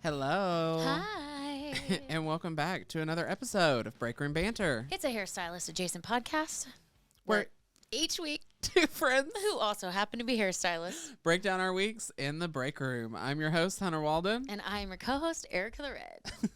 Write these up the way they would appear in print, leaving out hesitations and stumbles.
Hello. Hi. And welcome back to another episode of Break Room Banter. It's a hairstylist adjacent podcast Where each week two friends who also happen to be hairstylists. break down our weeks in the break room. I'm your host, Hunter Walden. And I am your co-host, Ericka the Red.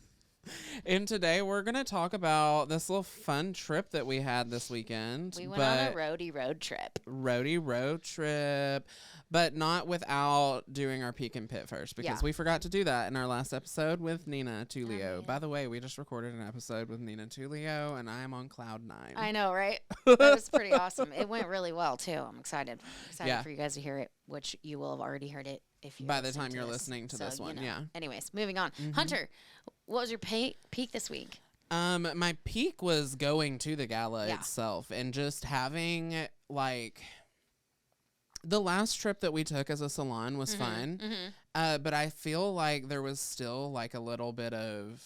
And today we're going to talk about this little fun trip that we had this weekend. We went on a roadie road trip. Roadie road trip. But not without doing our peek and pit first, because we forgot to do that in our last episode with Nina Tulio. yeah. By the way, we just recorded an episode with Nina Tulio, and I am on cloud 9. I know, right? That was pretty awesome. It went really well, too. I'm excited. For you guys to hear it, which you will have already heard it if you by the time you're listening to this one. Yeah. Anyways, moving on. Hunter, what was your peak this week? My peak was going to the gala itself and just having, like... The last trip that we took as a salon was fun, but I feel like there was still, like, a little bit of,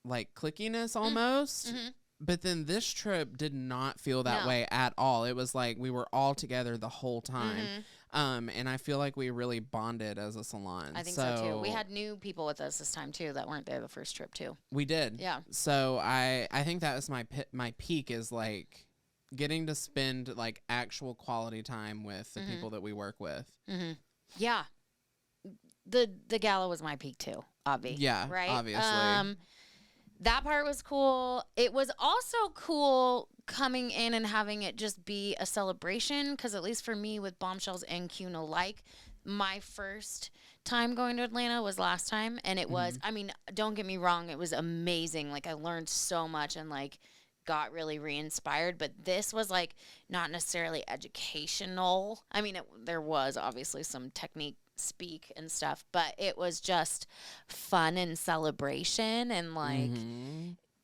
like, clickiness almost. But then this trip did not feel that way at all. It was like we were all together the whole time. And I feel like we really bonded as a salon. I think so, too. We had new people with us this time, too, that weren't there the first trip, too. We did. Yeah. So I think that was my peak is, like... getting to spend, like, actual quality time with the people that we work with. Yeah. The gala was my peak, too, Yeah, right? Obviously. That part was cool. It was also cool coming in and having it just be a celebration, because at least for me with Bombshells and Q No Like, my first time going to Atlanta was last time, and it was, I mean, don't get me wrong, it was amazing. Like, I learned so much and, like, got really re-inspired, but this was like not necessarily educational. I mean, there was obviously some technique speak and stuff, but it was just fun and celebration and like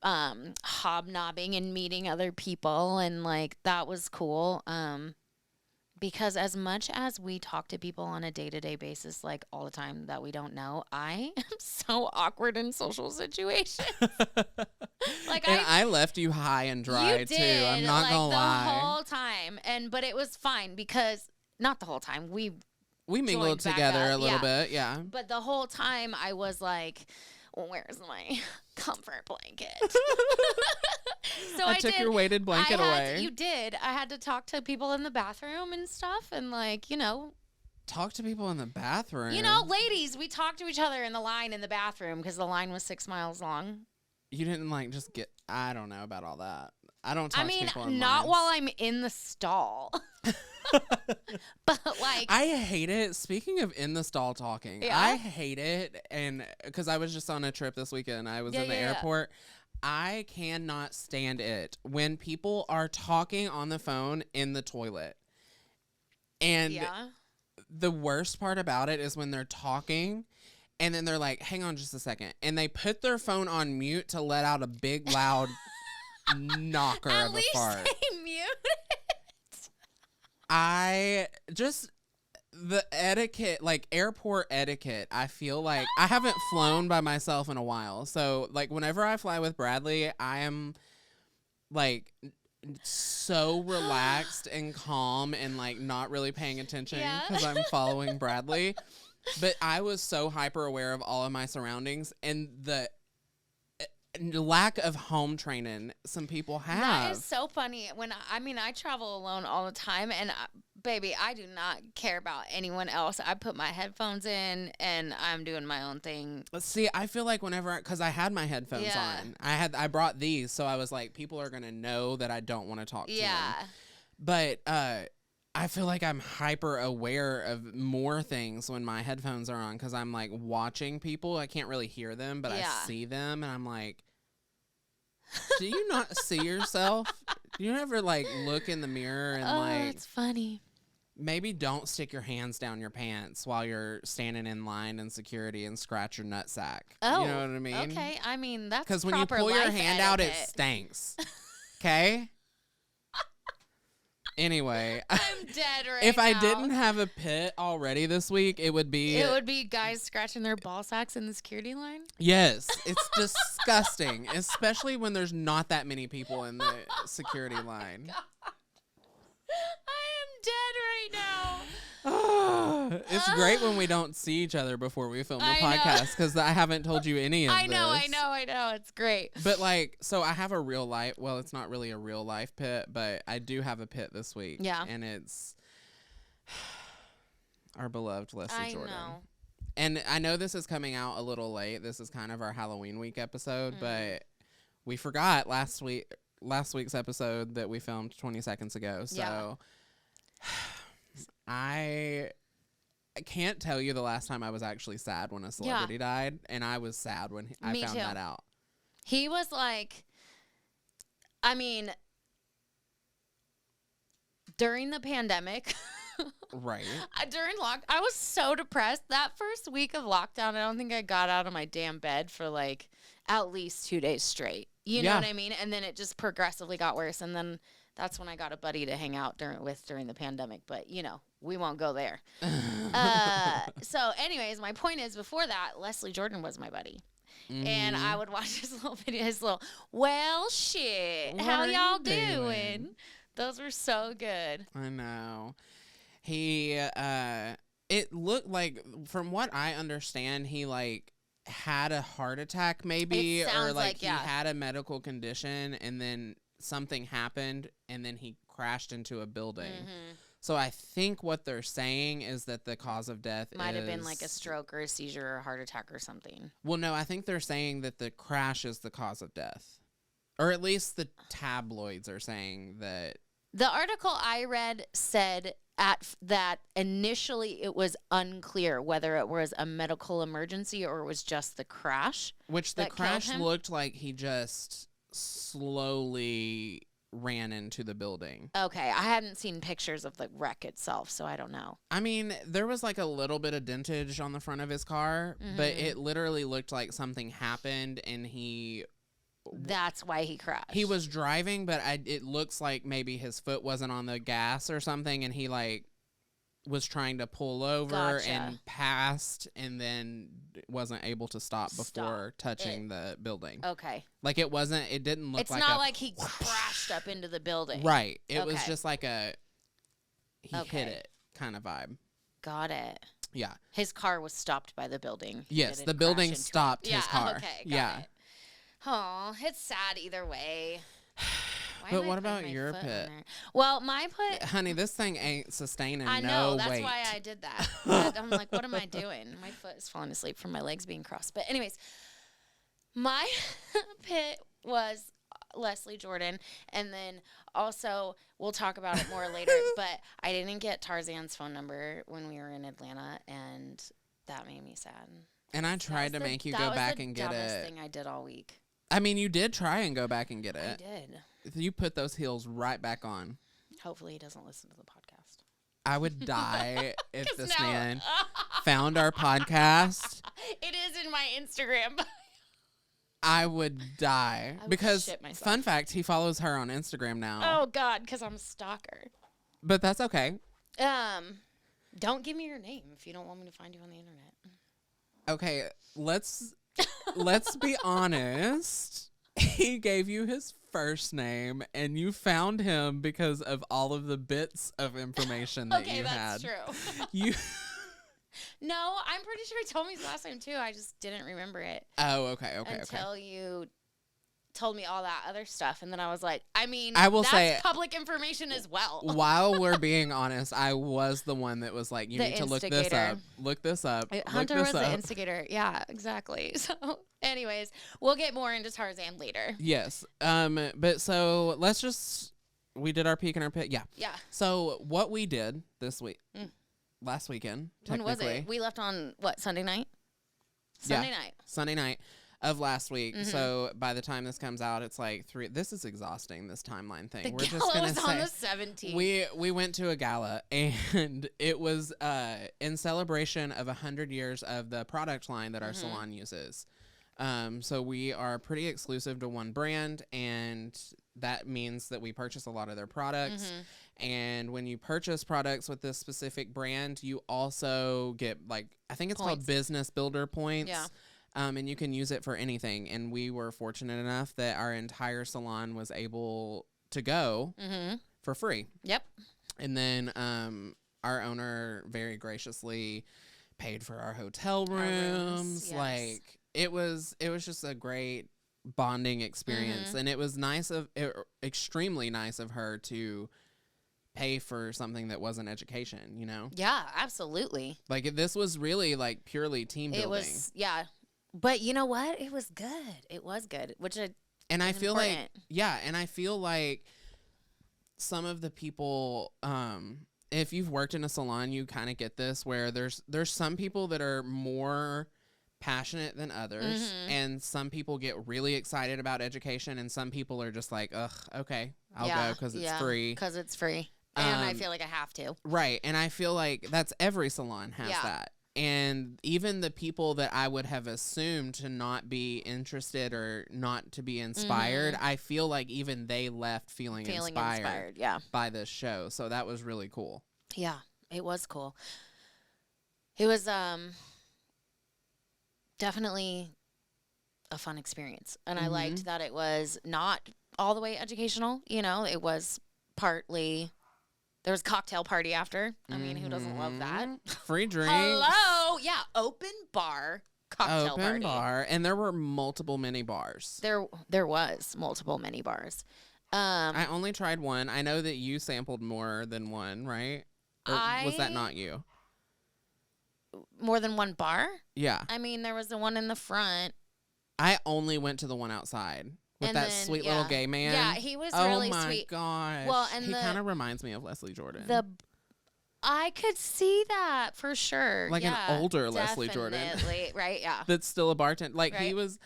hobnobbing and meeting other people, and like that was cool. Because as much as we talk to people on a day-to-day basis, like all the time that we don't know, I am so awkward in social situations. Like I left you high and dry too. I'm not like, gonna lie. The whole time, but it was fine because not the whole time. We mingled together a little bit, yeah. But the whole time I was like, where's my comfort blanket? So I took your weighted blanket away. You did. I had to talk to people in the bathroom and stuff, and like, you know. Talk to people in the bathroom? You know, ladies, we talked to each other in the line in the bathroom because the line was 6 miles long. You didn't like just get, I don't know about all that. I don't talk to people in not lines. while I'm in the stall. But like, I hate it. Speaking of in the stall talking, I hate it. And because I was just on a trip this weekend, I was in the airport. I cannot stand it when people are talking on the phone in the toilet. And the worst part about it is when they're talking and then they're like, hang on just a second. And they put their phone on mute to let out a big, loud knocker of a fart. At least they mute it. The etiquette, like airport etiquette, I feel like I haven't flown by myself in a while. So, like, whenever I fly with Bradley, I am, like, so relaxed and calm and, like, not really paying attention because I'm following Bradley. But I was so hyper aware of all of my surroundings and the lack of home training some people have. That is so funny. I travel alone all the time, and baby, I do not care about anyone else. I put my headphones in and I'm doing my own thing. See, I feel like because I had my headphones on, I brought these, so I was like, people are gonna know that I don't want to talk to them. But I feel like I'm hyper aware of more things when my headphones are on because I'm like watching people. I can't really hear them, but I see them, and I'm like, do you not see yourself? Do you ever like look in the mirror and like? It's funny. Maybe don't stick your hands down your pants while you're standing in line in security and scratch your nutsack. Oh, you know what I mean? Okay, I mean that's because when you pull your hand out, it stinks. Okay. Anyway, I'm dead right if now. I didn't have a pit already this week, it would be guys scratching their ball sacks in the security line. Yes, it's disgusting, especially when there's not that many people in the security line. I am dead right now. It's great when we don't see each other before we film the podcast because I haven't told you any of this. I know. It's great. But like, so I have a real life. Well, it's not really a real life pit, but I do have a pit this week. Yeah. And it's our beloved Leslie Jordan. I know. And I know this is coming out a little late. This is kind of our Halloween week episode, but we forgot last week's episode that we filmed 20 seconds ago. So I can't tell you the last time I was actually sad when a celebrity died, and I was sad when I found that out. He was like, I mean, during the pandemic, right? I was so depressed. That first week of lockdown, I don't think I got out of my damn bed for like at least 2 days straight. You know what I mean? And then it just progressively got worse, and then that's when I got a buddy to hang out during the pandemic. But, you know, we won't go there. So, anyways, my point is, before that, Leslie Jordan was my buddy. Mm-hmm. And I would watch his little video, well, shit, what how y'all doing? Those were so good. I know. He, it looked like, from what I understand, he, like, had a heart attack maybe, or like he had a medical condition, and then something happened, and then he crashed into a building. Mm-hmm. So I think what they're saying is that the cause of death might have been like a stroke or a seizure or a heart attack or something. Well, no, I think they're saying that the crash is the cause of death, or at least the tabloids are saying that. The article I read said that initially it was unclear whether it was a medical emergency or it was just the crash. Which the crash looked like he just slowly ran into the building. Okay, I hadn't seen pictures of the wreck itself, so I don't know. I mean, there was like a little bit of dentage on the front of his car, but it literally looked like something happened, and that's why he crashed. He was driving, but it looks like maybe his foot wasn't on the gas or something, and he like was trying to pull over and passed, and then wasn't able to stop before touching the building. Okay. Like it didn't look like it's not like he crashed up into the building. Right. It was just like he hit it kind of vibe. Got it. Yeah. His car was stopped by the building. Yes, the building stopped his car. Okay, got it. Oh, it's sad either way. But what about your pit? Well, my pit... Honey, this thing ain't sustaining I know, no that's weight. why I did that. But I'm like, what am I doing? My foot is falling asleep from my legs being crossed. But anyways, my pit was Leslie Jordan. And then also, we'll talk about it more later, but I didn't get Tarzan's phone number when we were in Atlanta, and that made me sad. And I tried to make you go back and get it. That was the dumbest thing I did all week. I mean, you did try and go back and get it. I did. You put those heels right back on. Hopefully he doesn't listen to the podcast. I would die if this man found our podcast. It is in my Instagram. I would die. Because, shit myself. Fun fact, he follows her on Instagram now. Oh, God, because I'm a stalker. But that's okay. Don't give me your name if you don't want me to find you on the internet. Okay, let's be honest. He gave you his first name, and you found him because of all of the bits of information that you had. Okay, that's true. No, I'm pretty sure he told me his last name too. I just didn't remember it. Oh, okay. Until you told me all that other stuff, and then I was like, that's say public information as well. While we're being honest, I was the one that was like, you need to look this up. Look this up. Hunter was the instigator. Yeah, exactly. So anyways, we'll get more into Tarzan later. Yes. But so we did our peek and our pit. Yeah. Yeah. So what we did this week, last weekend, when was it? We left on what, Sunday night? Sunday night of last week. Mm-hmm. So by the time this comes out, it's like 3. This is exhausting, this timeline thing. We're just gonna say on the 17th. We went to a gala, and it was in celebration of 100 years of the product line that our salon uses. So we are pretty exclusive to one brand, and that means that we purchase a lot of their products. Mm-hmm. And when you purchase products with this specific brand, you also get, like, I think it's called business builder points. Yeah. And you can use it for anything. And we were fortunate enough that our entire salon was able to go for free. Yep. And then our owner very graciously paid for our hotel rooms. Yes. Like it was just a great bonding experience, and it was extremely nice of her to pay for something that wasn't education, you know? Yeah, absolutely. Like this was really like purely team building. It was, yeah. But you know what? It was good. It was good, which and I feel important. like, yeah, and I feel like some of the people, if you've worked in a salon, you kind of get this where there's some people that are more passionate than others, and some people get really excited about education, and some people are just like, ugh, okay, I'll go because it's free. Because it's free. And I feel like I have to. Right. And I feel like that's every salon has that. And even the people that I would have assumed to not be interested or not to be inspired, I feel like even they left feeling inspired by this show. So that was really cool. Yeah, it was cool. It was definitely a fun experience. And I liked that it was not all the way educational. You know, it was partly... There was a cocktail party after. I mean, who doesn't love that? Free drinks. Hello. Yeah, open bar cocktail party. Open bar. And there were multiple mini bars. There was multiple mini bars. I only tried one. I know that you sampled more than one, right? Or was that not you? More than one bar? Yeah. I mean, there was the one in the front. I only went to the one outside. With that sweet little gay man. Yeah, he was really sweet. Oh my gosh. Well, and he kind of reminds me of Leslie Jordan. I could see that for sure. Like an older Leslie Jordan. Right, yeah. That's still a bartender. Like he was...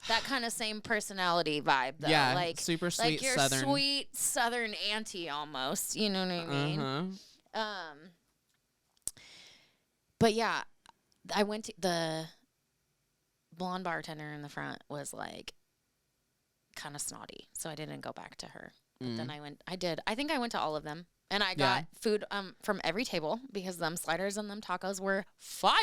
That kind of same personality vibe, though. Yeah, like, super sweet like your Southern. sweet Southern auntie almost. You know what I mean? But yeah, I went to... The blonde bartender in the front was like... kind of snotty, so I didn't go back to her. But then I think I went to all of them, and I got food from every table because them sliders and them tacos were fire.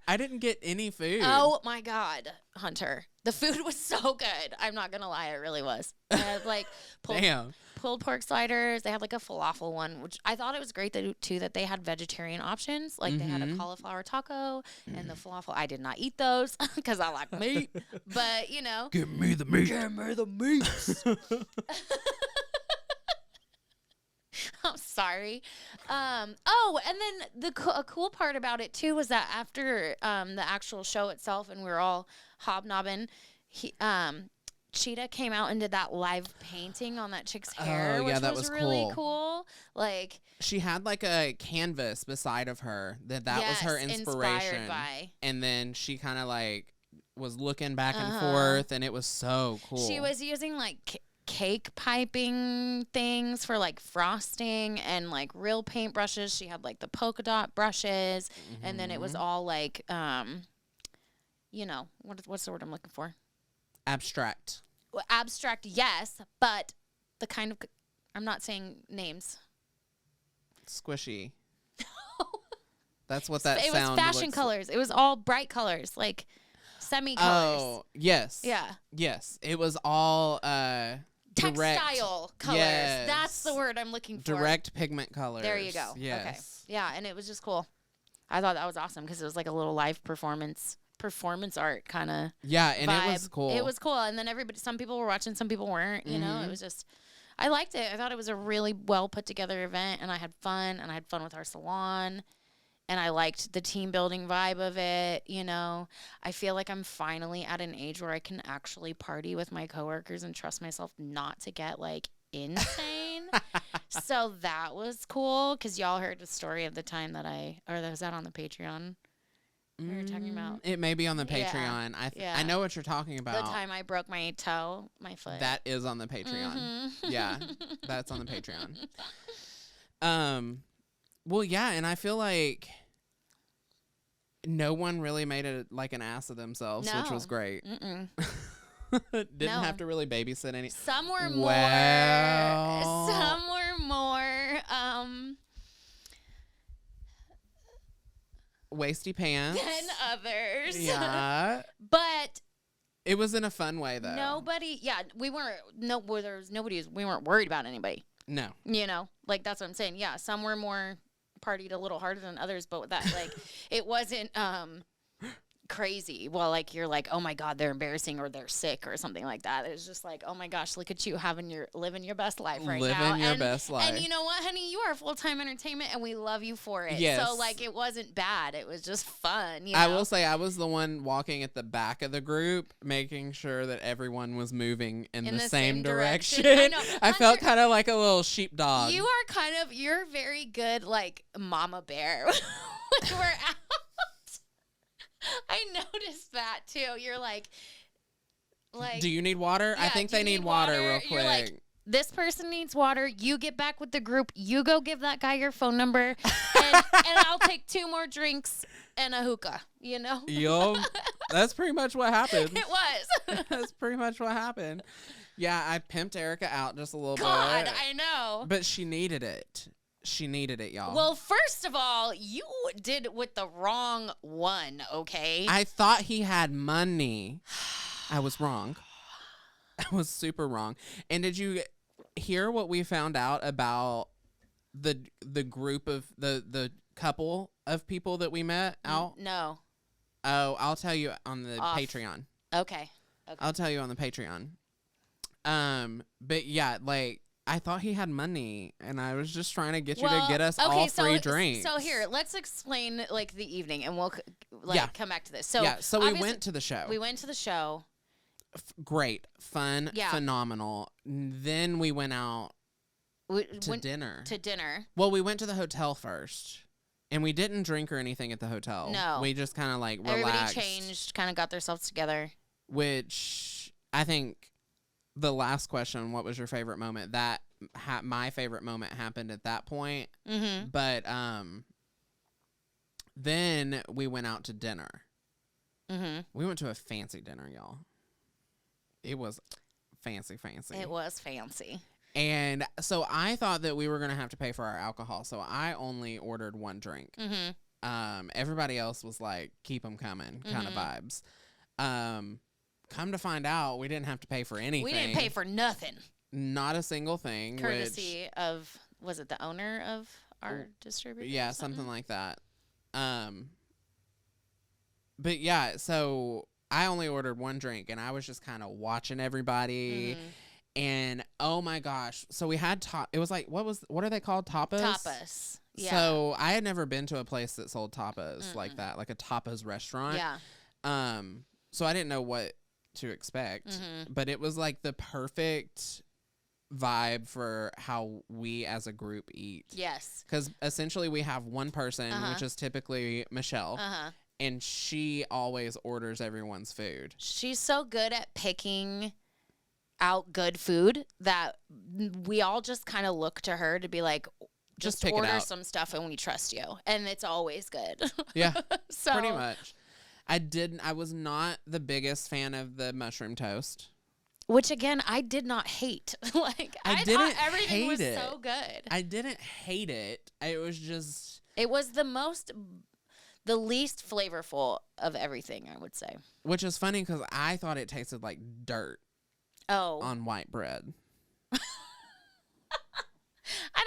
I didn't get any food. Oh my God, Hunter, the food was so good. I'm not gonna lie, it really was. I had like pulled pork sliders. They had like a falafel one, which I thought it was great that they had vegetarian options. Like they had a cauliflower taco and the falafel. I did not eat those because I like meat, but you know. Give me the meat. Give me the meat. I'm sorry. And then a cool part about it too was that after the actual show itself and we were all hobnobbing, Cheetah came out and did that live painting on that chick's hair, which was really cool. Like she had like a canvas beside of her that was her inspiration. And then she kind of like was looking back and forth, and it was so cool. She was using like cake piping things for like frosting and like real paint brushes. She had like the polka dot brushes, and then it was all like you know, what's the word I'm looking for? Abstract. Well, abstract, yes, but the kind of... I'm not saying names. Squishy. That's what that sound It was fashion colors. It was all bright colors, like semi-colors. Oh, yes. Yeah. Yes. It was all textile colors. Yes. That's the word I'm looking for. Direct pigment colors. There you go. Yes. Okay. Yeah, and it was just cool. I thought that was awesome because it was like a little live performance art kind of vibe. It was cool. It was cool. And then some people were watching, some people weren't, you know. It was just, I liked it. I thought it was a really well put together event, and I had fun, with our salon, and I liked the team building vibe of it, you know. I feel like I'm finally at an age where I can actually party with my coworkers and trust myself not to get like insane. So that was cool because y'all heard the story of the time that was that on the Patreon? We were talking about. It may be on the Patreon. I know what you're talking about. The time I broke my toe, my foot. That is on the Patreon. Yeah, that's on the Patreon. Well, yeah, and I feel like no one really made it like an ass of themselves, which was great. Didn't have to really babysit any. Some were more. Some were more. Waisty pants than others. Yeah. But it was in a fun way though. We weren't worried about anybody. No. You know, like that's what I'm saying. Yeah, some were more partied a little harder than others, but that like it wasn't crazy. Well, like you're like, oh my God, they're embarrassing or they're sick or something like that. It was just like, oh my gosh, look at you living your best life right now. Living your best life. And you know what, honey, you are full-time entertainment and we love you for it. Yes. So like it wasn't bad. It was just fun. You know? I will say I was the one walking at the back of the group, making sure that everyone was moving in the same direction. I know. I felt kind of like a little sheepdog. You're very good like mama bear when we're out. I noticed that too. You're like, do you need water? Yeah, I think they need water real quick. You're like, this person needs water. You get back with the group. You go give that guy your phone number, and I'll take 2 more drinks and a hookah. You know? Yup. That's pretty much what happened. It was. That's pretty much what happened. Yeah, I pimped Ericka out just a little bit. God, I know. But she needed it. She needed it, y'all. Well, first of all, you did it with the wrong one, okay? I thought he had money. I was wrong. I was super wrong. And did you hear what we found out about the group of the couple of people that we met out? No. Oh, I'll tell you on the Patreon. Okay. I'll tell you on the Patreon. But yeah, like, I thought he had money, and I was just trying to get you to get us all free drinks. So here, let's explain like the evening, and we'll come back to this. So so we went to the show. We went to the show. Great, fun, phenomenal. Then we went out to dinner. Well, we went to the hotel first, and we didn't drink or anything at the hotel. No, we just kind of like relaxed. Everybody changed, kind of got themselves together. Which I think. The last question, what was your favorite moment? That my favorite moment happened at that point. Mm-hmm. But then we went out to dinner. Mm-hmm. We went to a fancy dinner, y'all. It was fancy. It was fancy. And so I thought that we were going to have to pay for our alcohol. So I only ordered 1 drink. Mm-hmm. Everybody else was like, keep them coming kind of vibes. Come to find out, we didn't have to pay for anything. We didn't pay for nothing. Not a single thing. Courtesy of, was it the owner of our distributor? Yeah, something like that. But yeah, so I only ordered 1 drink, and I was just kind of watching everybody. Mm-hmm. And oh my gosh, so we had it was like, what are they called? Tapas? Tapas. Yeah. So I had never been to a place that sold tapas like that, like a tapas restaurant. Yeah. So I didn't know what to expect, but it was like the perfect vibe for how we as a group eat. Yes. Because essentially we have one person, which is typically Michelle, and she always orders everyone's food. She's so good at picking out good food that we all just kind of look to her to be like, just order some stuff and we trust you. And it's always good. Yeah, so pretty much. I was not the biggest fan of the mushroom toast. Which, again, I did not hate. Like, I thought everything was so good. I didn't hate it. It was just... It was the least flavorful of everything, I would say. Which is funny because I thought it tasted like dirt on white bread. I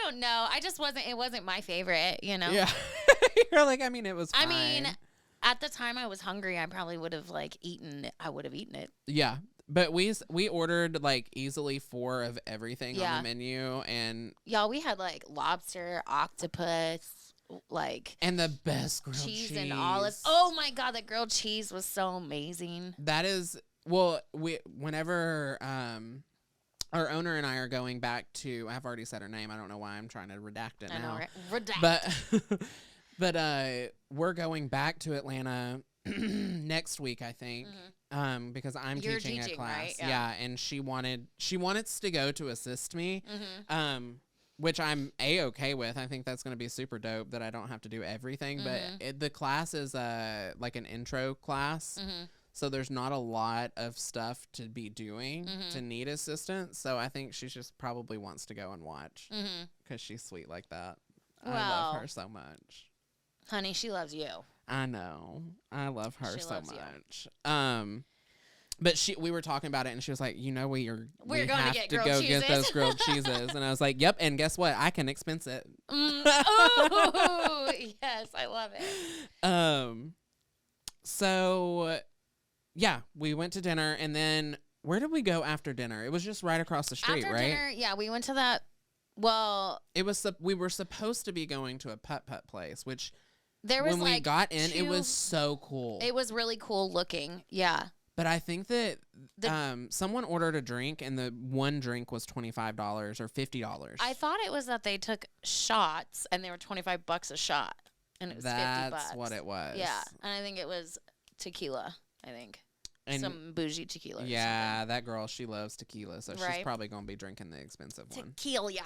don't know. It wasn't my favorite, you know? Yeah. You're like, I mean, it was fine. I mean... At the time I was hungry, I probably would have eaten it. Yeah. But we ordered like easily 4 of everything on the menu, and y'all, we had like lobster, octopus, and the best grilled cheese and olives. Oh my God, that grilled cheese was so amazing. That is whenever our owner and I are going back to, I've already said her name. I don't know why I'm trying to redact it now. I know, right? Redact. But we're going back to Atlanta next week, I think, because I'm teaching a class. Right? Yeah, and she wanted to go to assist me, which I'm A-okay with. I think that's going to be super dope that I don't have to do everything. But the class is like an intro class, so there's not a lot of stuff to be doing to need assistance. So I think she just probably wants to go and watch because she's sweet like that. I love her so much. Honey, she loves you. I know. I love her so much. But we were talking about it, and she was like, we We're going have to to go get those grilled cheeses. And I was like, yep, and guess what? I can expense it. Oh, yes, I love it. So, yeah, we went to dinner, and then where did we go after dinner? It was just right across the street, after right? Dinner, yeah, we went to that. Well, we were supposed to be going to a putt-putt place, which there was when we got in, it was so cool. It was really cool looking, yeah. But I think that someone ordered a drink, and the one drink was $25 or $50. I thought it was that they took shots, and they were $25 a shot, and it was $50. That's what it was. Yeah, and I think it was tequila. I think some bougie tequila. Yeah, that girl, she loves tequila, so she's probably gonna be drinking the expensive one. Tequila. Yeah.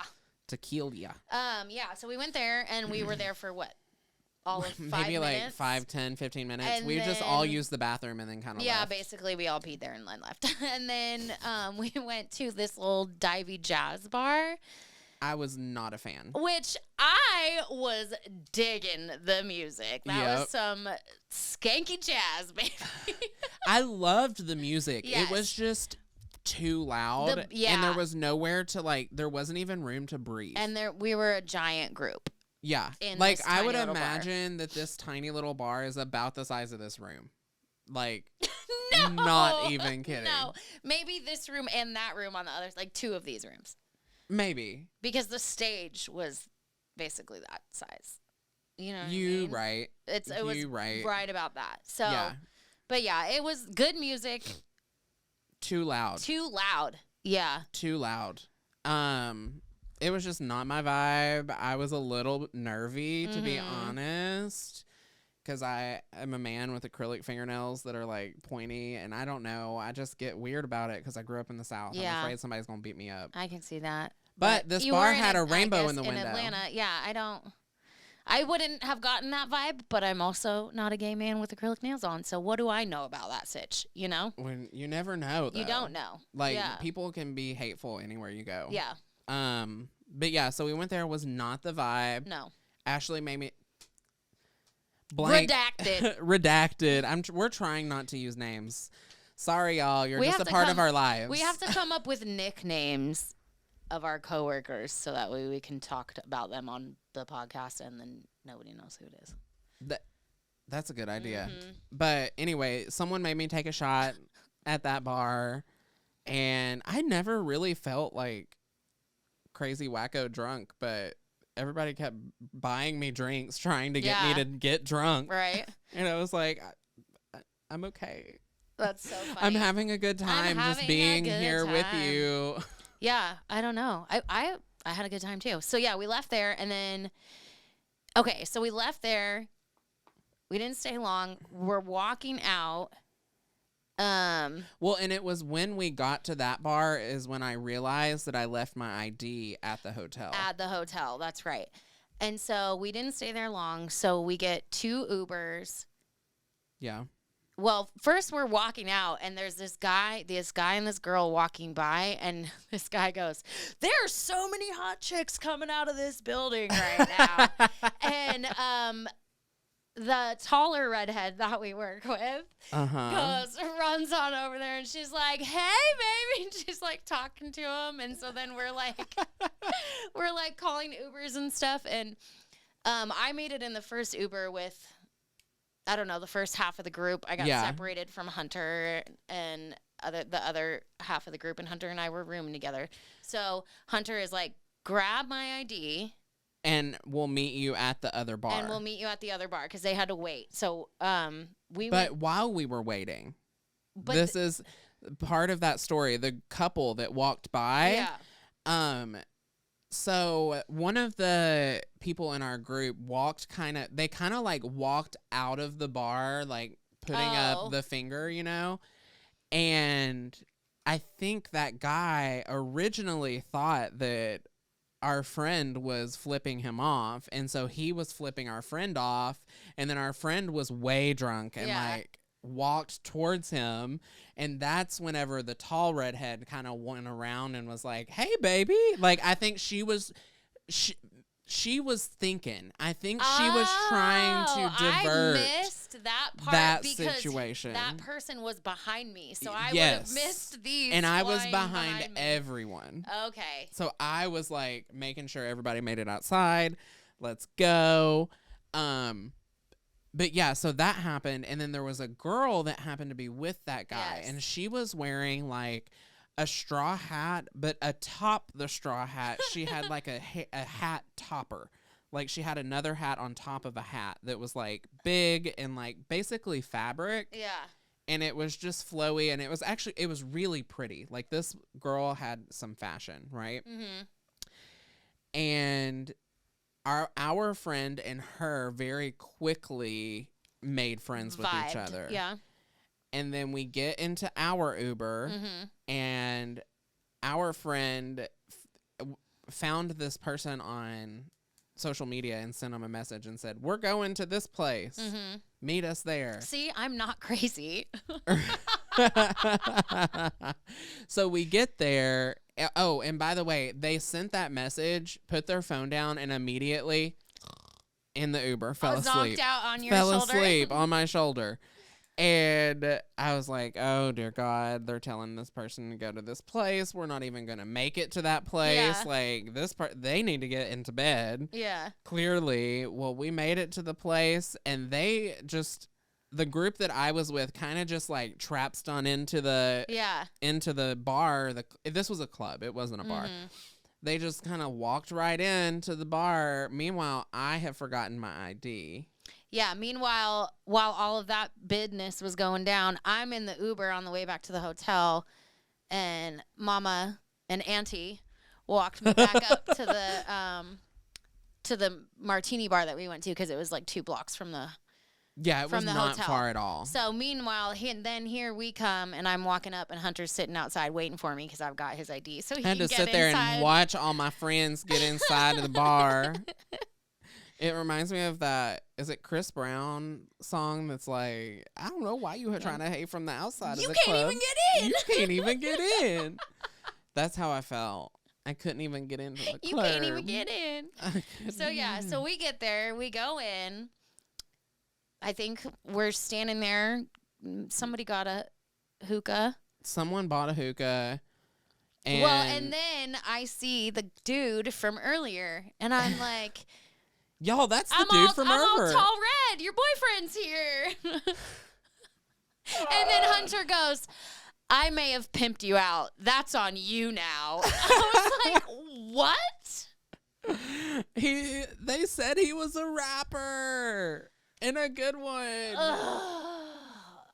So we went there, and we were there for what? All of 5 maybe minutes? like 5, 10, 15 minutes. And we just all used the bathroom and then kind of left. Basically we all peed there and then left. And then we went to this little divey jazz bar. I was not a fan. Which I was digging the music. That was some skanky jazz, baby. I loved the music. Yes. It was just too loud. And there was nowhere to there wasn't even room to breathe. And we were a giant group. Yeah. Like, I would imagine that this tiny little bar is about the size of this room. Like, no, not even kidding. No. Maybe this room and that room on the other, like 2 of these rooms. Maybe. Because the stage was basically that size. You know what I mean? Right. It was right about that. So, but yeah, it was good music. Too loud. Yeah. Too loud. It was just not my vibe. I was a little nervy, to be honest, because I am a man with acrylic fingernails that are like pointy, and I don't know. I just get weird about it because I grew up in the South. Yeah. I'm afraid somebody's going to beat me up. I can see that. But this bar had a rainbow in the window. In Atlanta, yeah, I wouldn't have gotten that vibe, but I'm also not a gay man with acrylic nails on, so what do I know about that sitch, you know? When you never know, though. You don't know. Like, people can be hateful anywhere you go. Yeah. But yeah, so we went there. Was not the vibe. No. Ashley made me redacted. Redacted. We're trying not to use names. Sorry, y'all. You're just a part of our lives. We have to come up with nicknames of our coworkers so that way we can talk about them on the podcast, and then nobody knows who it is. That's a good idea. But anyway, someone made me take a shot at that bar, and I never really felt like crazy wacko drunk, but everybody kept buying me drinks trying to get me to get drunk. Right. And I was like, I'm okay. That's so funny. I'm having a good time just being here with you. Yeah, I don't know. I had a good time too. So yeah, we left there, and then so we left there. We didn't stay long. We're walking out. Well, and it was when we got to that bar is when I realized that I left my ID at the hotel. At the hotel, that's right. And so we didn't stay there long. So we get 2 Ubers. Yeah. Well, first we're walking out, and there's this guy and this girl walking by, and this guy goes, "There are so many hot chicks coming out of this building right now." And the taller redhead that we work with runs on over there, and she's like, "Hey, baby," and she's like talking to him, and so then we're like calling Ubers and stuff, and I made it in the first Uber with, I don't know, the first half of the group. I got separated from Hunter and the other half of the group, and Hunter and I were rooming together. So Hunter is like, "Grab my ID. And we'll meet you at the other bar." And we'll meet you at the other bar because they had to wait. So while we were waiting, this is part of that story. The couple that walked by. Yeah. So one of the people in our group walked kind of walked out of the bar, like putting up the finger, you know? And I think that guy originally thought that our friend was flipping him off, and so he was flipping our friend off, and then our friend was way drunk and walked towards him, and that's whenever the tall redhead kind of went around and was like, "Hey, baby." Like, I think she was thinking. I think she was trying to divert. missed that part that because situation. that person was behind me, so I would have missed these. And I was behind everyone. Okay. So I was like making sure everybody made it outside. Let's go. But yeah, so that happened, and then there was a girl that happened to be with that guy, and she was wearing like a straw hat, but atop the straw hat, she had like a hat topper. Like she had another hat on top of a hat that was like big and like basically fabric. Yeah. And it was just flowy, and it was really pretty. Like this girl had some fashion, right? Mm-hmm. And our friend and her very quickly made friends with each other. Yeah. And then we get into our Uber, and our friend found this person on social media and sent him a message and said, "We're going to this place. Meet us there." See, I'm not crazy. So we get there. Oh, and by the way, they sent that message, put their phone down, and immediately in the Uber fell asleep. Knocked out on your shoulder. Fell asleep on my shoulder. And I was like, oh, dear God, they're telling this person to go to this place. We're not even going to make it to that place. Yeah. Like, they need to get into bed. Yeah. Clearly. Well, we made it to the place, and the group that I was with kind of just like trapped on into the bar. This was a club. It wasn't a bar. They just kind of walked right into the bar. Meanwhile, I have forgotten my ID. Yeah. Meanwhile, while all of that business was going down, I'm in the Uber on the way back to the hotel, and Mama and Auntie walked me back up to the martini bar that we went to, because it was like 2 blocks from the. Yeah, it was not far at all. So meanwhile, here we come, and I'm walking up, and Hunter's sitting outside waiting for me because I've got his ID. So he had to sit there and watch all my friends get inside of the bar. It reminds me of that, is it Chris Brown song that's like, I don't know why you were trying to hate from the outside of the club. You can't even get in. You can't even get in. That's how I felt. I couldn't even get into the club. You can't even get in. So yeah, so we get there, we go in. I think we're standing there. Somebody got a hookah. Someone bought a hookah. And then I see the dude from earlier, and I'm like, y'all, that's the dude from earlier. I'm all tall red. Your boyfriend's here. And then Hunter goes, I may have pimped you out. That's on you now. I was like, what? They said he was a rapper. And a good one.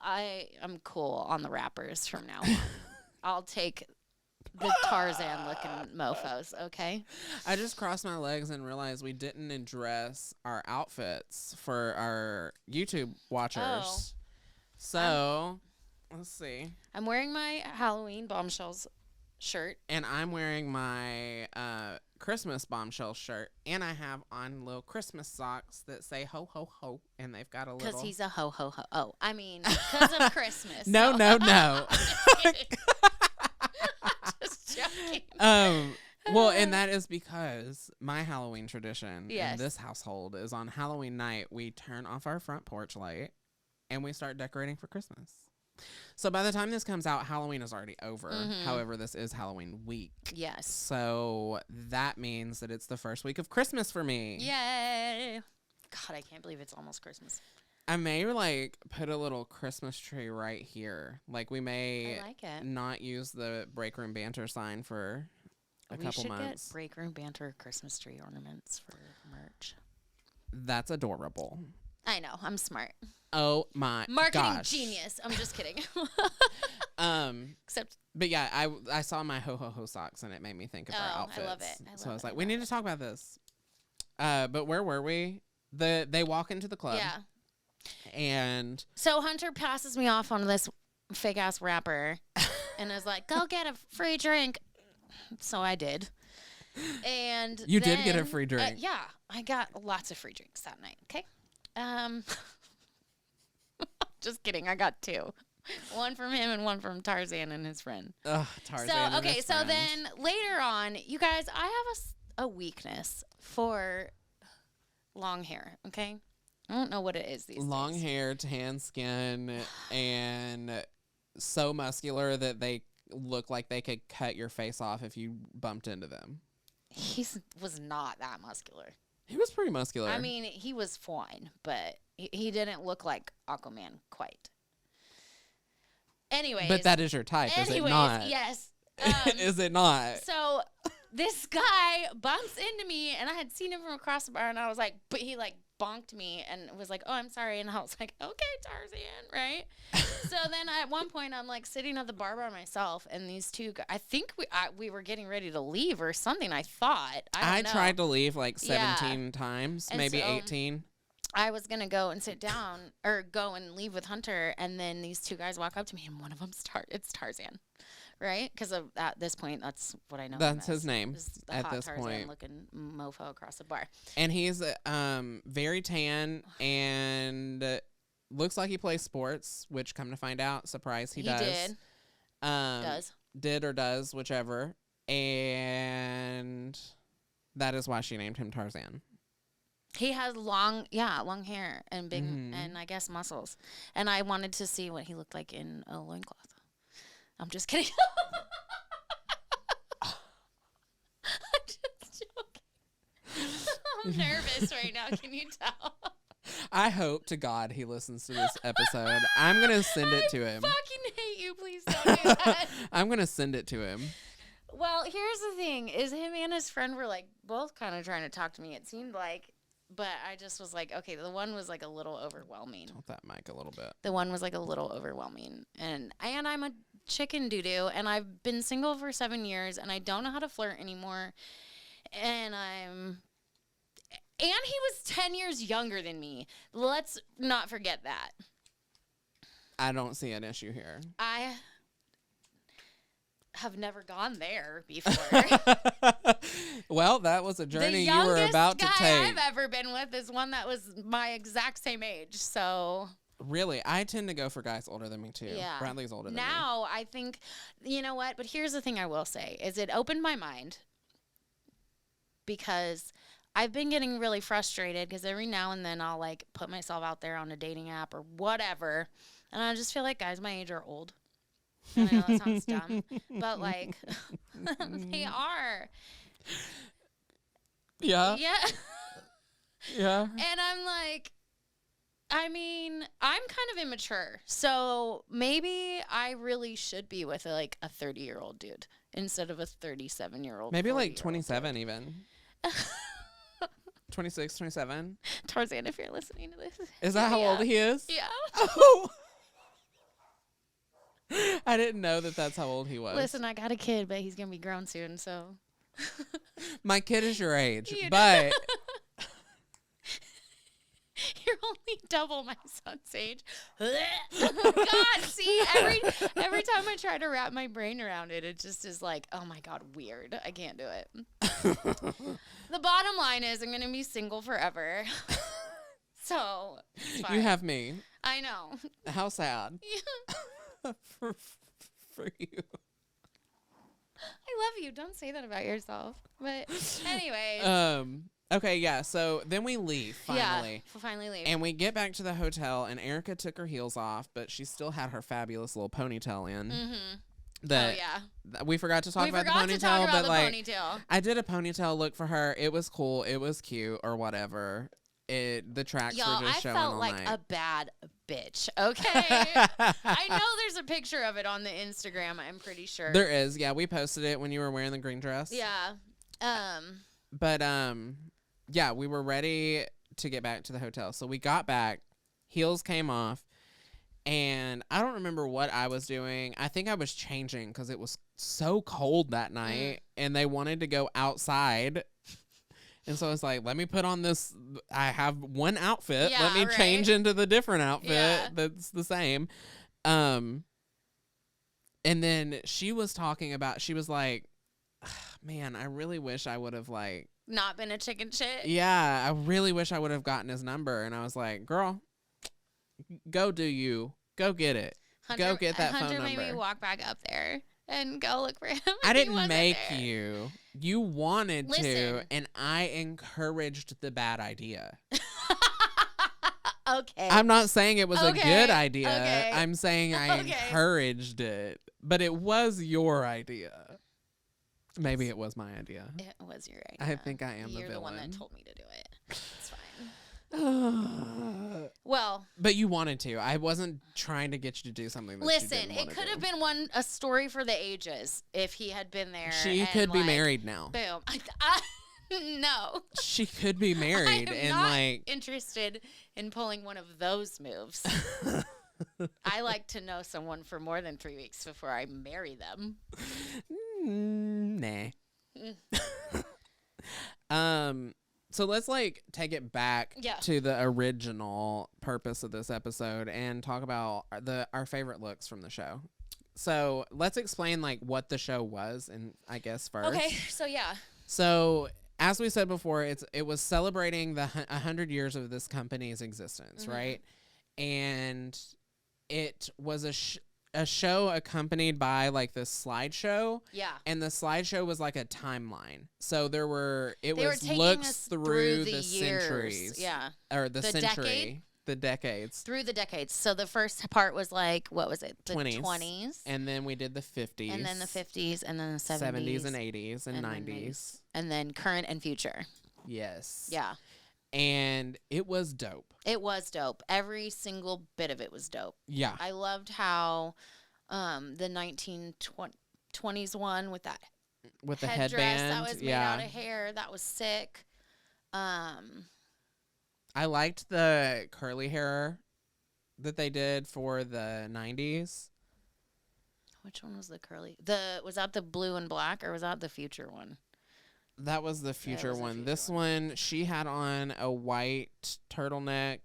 I'm cool on the rappers from now on. I'll take the Tarzan-looking mofos, okay? I just crossed my legs and realized we didn't address our outfits for our YouTube watchers. Oh. So, let's see. I'm wearing my Halloween Bombshells shirt. And I'm wearing my Christmas Bombshell shirt. And I have on little Christmas socks that say ho, ho, ho. And they've got a little... Because he's a ho, ho, ho. Oh, I mean, because of Christmas. No. Just joking. Well, and that is because my Halloween tradition Yes. in this household is on Halloween night, we turn off our front porch light and we start decorating for Christmas. So by the time this comes out, Halloween is already over. Mm-hmm. However, this is Halloween week. Yes. So that means that it's the first week of Christmas for me. Yay. God, I can't believe it's almost Christmas. I may like put a little Christmas tree right here. Like we may not use the break room banter sign for a couple months. We should get break room banter Christmas tree ornaments for merch. That's adorable. I know. I'm smart. Oh my Marketing genius. I'm just kidding. But yeah, I saw my ho ho ho socks and it made me think of our outfits. I love it. So I was like, we need to talk about this. But where were we? They walk into the club. Yeah. And so Hunter passes me off on this fake ass rapper and is like, go get a free drink. So I did. And you did get a free drink. Yeah. I got lots of free drinks that night. Okay. Just kidding. I got 2. One from him and one from Tarzan and his friend. Ugh, Tarzan. So, okay. So then later on, you guys, I have a weakness for long hair. Okay. I don't know what it is these Long days. hair, tan skin, and so muscular that they look like they could cut your face off if you bumped into them. He was not that muscular. He was pretty muscular. I mean, he was fine, but he didn't look like Aquaman quite. Anyways. But that is your type, is it not? Yes. Is it not? So this guy bumps into me, and I had seen him from across the bar, and I was like, but he like bonked me and was like, oh, I'm sorry. And I was like, okay, Tarzan, right? So then at one point, I'm like sitting at the bar by myself, and these two guys, I think we were getting ready to leave or something, I thought. I tried to leave like 17 times, and maybe 18. I was going to go and sit down or go and leave with Hunter, and then these two guys walk up to me, and one of them's it's Tarzan. Right? Because at this point, that's what I know. That's his name the at hot this Tarzan point. Looking mofo across the bar. And he's very tan and looks like he plays sports, which come to find out, surprise, he does. Did or does, whichever. And that is why she named him Tarzan. He has long hair and big, and I guess muscles. And I wanted to see what he looked like in a loincloth. I'm just kidding. I'm just joking. I'm nervous right now. Can you tell? I hope to God he listens to this episode. I'm going to send it to him. I fucking hate you. Please don't do that. I'm going to send it to him. Well, here's the thing. Is him and his friend were like both kind of trying to talk to me. It seemed like. But I just was like, okay, the one was like a little overwhelming. Tilt that mic a little bit. The one was like a little overwhelming. And I'm a chicken doo-doo, and I've been single for 7 years, and I don't know how to flirt anymore. And he was 10 years younger than me. Let's not forget that. I don't see an issue here. I have never gone there before. Well, that was a journey you were about to take. The youngest guy I've ever been with is one that was my exact same age. So really, I tend to go for guys older than me too. Yeah. Bradley's older than me. Now I think, you know what? But here's the thing I will say is it opened my mind because I've been getting really frustrated because every now and then I'll like put myself out there on a dating app or whatever, and I just feel like guys my age are old. And I know that sounds dumb, but like they are. Yeah. Yeah. Yeah. And I'm like, I mean, I'm kind of immature, so maybe I really should be with a 30-year-old dude instead of a 37-year-old. Maybe like 27 even. 26, 27. Tarzan, if you're listening to this. Is that how old he is? Yeah. Oh. I didn't know that's how old he was. Listen, I got a kid, but he's going to be grown soon, so. My kid is your age, but. You're only double my son's age. God, see, every time I try to wrap my brain around it, it just is like, oh my God, weird. I can't do it. The bottom line is I'm going to be single forever. So, you have me. I know. How sad. Yeah. for you. I love you. Don't say that about yourself. But anyways. Okay, yeah. So then we leave finally. Yeah, we'll finally leave. And we get back to the hotel, and Ericka took her heels off, but she still had her fabulous little ponytail in. Mm-hmm. We forgot to talk about the ponytail, but ponytail. I did a ponytail look for her. It was cool. It was cute, or whatever. The tracks were just showing all night. I felt like a bad bitch. Okay, I know there's a picture of it on the Instagram. I'm pretty sure there is. Yeah, we posted it when you were wearing the green dress. Yeah. But yeah, we were ready to get back to the hotel. So we got back, heels came off, and I don't remember what I was doing. I think I was changing because it was so cold that night, and they wanted to go outside. And so it's like, let me put on this. I have one outfit. Yeah, let me change into the different outfit that's the same. And then she was talking about, she was like, man, I really wish I would have like not been a chicken shit. Yeah, I really wish I would have gotten his number. And I was like, girl, go do you. Go get it. Go get that phone number. Hunter made me walk back up there and go look for him. I didn't make you. You wanted to, and I encouraged the bad idea. Okay. I'm not saying it was a good idea. Okay. I'm saying I encouraged it. But it was your idea. Maybe it was my idea. It was your idea. I think I am the villain. You're the one that told me to do it. It's fine. Well. But you wanted to. I wasn't trying to get you to do something that listen, you didn't want it to could do. have been a story for the ages if he had been there. She could be married now. Boom. No. She could be married I'm and not interested in pulling one of those moves. I like to know someone for more than 3 weeks before I marry them. Nah. So let's take it back to the original purpose of this episode and talk about our favorite looks from the show. So let's explain what the show was, and I guess first. Okay, so yeah. So as we said before, it was celebrating the 100 years of this company's existence, right? And it was a show accompanied by this slideshow. Yeah. And the slideshow was like a timeline. So they were taking looks us through the years. centuries. Yeah. Or the century. The decades. Through the decades. So the first part was what was it? The 20s. And then we did the 50s. And then the 50s and then the 70s. 70s and 80s and 90s. And then current and future. Yes. Yeah. And it was dope. It was dope. Every single bit of it was dope. Yeah. I loved how the 1920s one with that with the headdress headband that was made out of hair, that was sick. I liked the curly hair that they did for the 90s. Which one was the curly? Was that the blue and black, or was that the future one? That was the future one. This one, she had on a white turtleneck,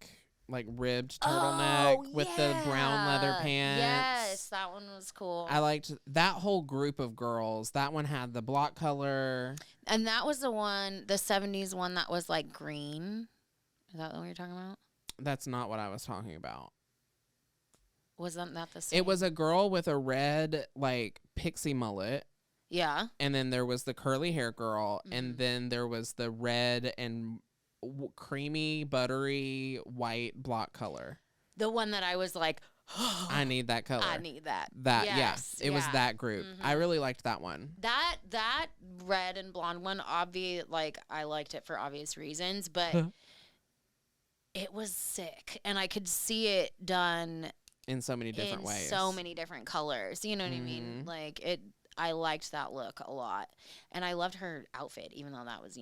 ribbed turtleneck with the brown leather pants. Yes, that one was cool. I liked that whole group of girls. That one had the block color. And that was the 70s one that was green. Is that what you're talking about? That's not what I was talking about. Wasn't that the same? It was a girl with a red, pixie mullet. Yeah. And then there was the curly hair girl. And then there was the red and creamy, buttery, white block color. The one that I was like, I need that color. I need that. Yes, it was that group. I really liked that one. That red and blonde one, I liked it for obvious reasons, but it was sick. And I could see it done in so many different ways. So many different colors. You know what I mean? I liked that look a lot. And I loved her outfit, even though that was,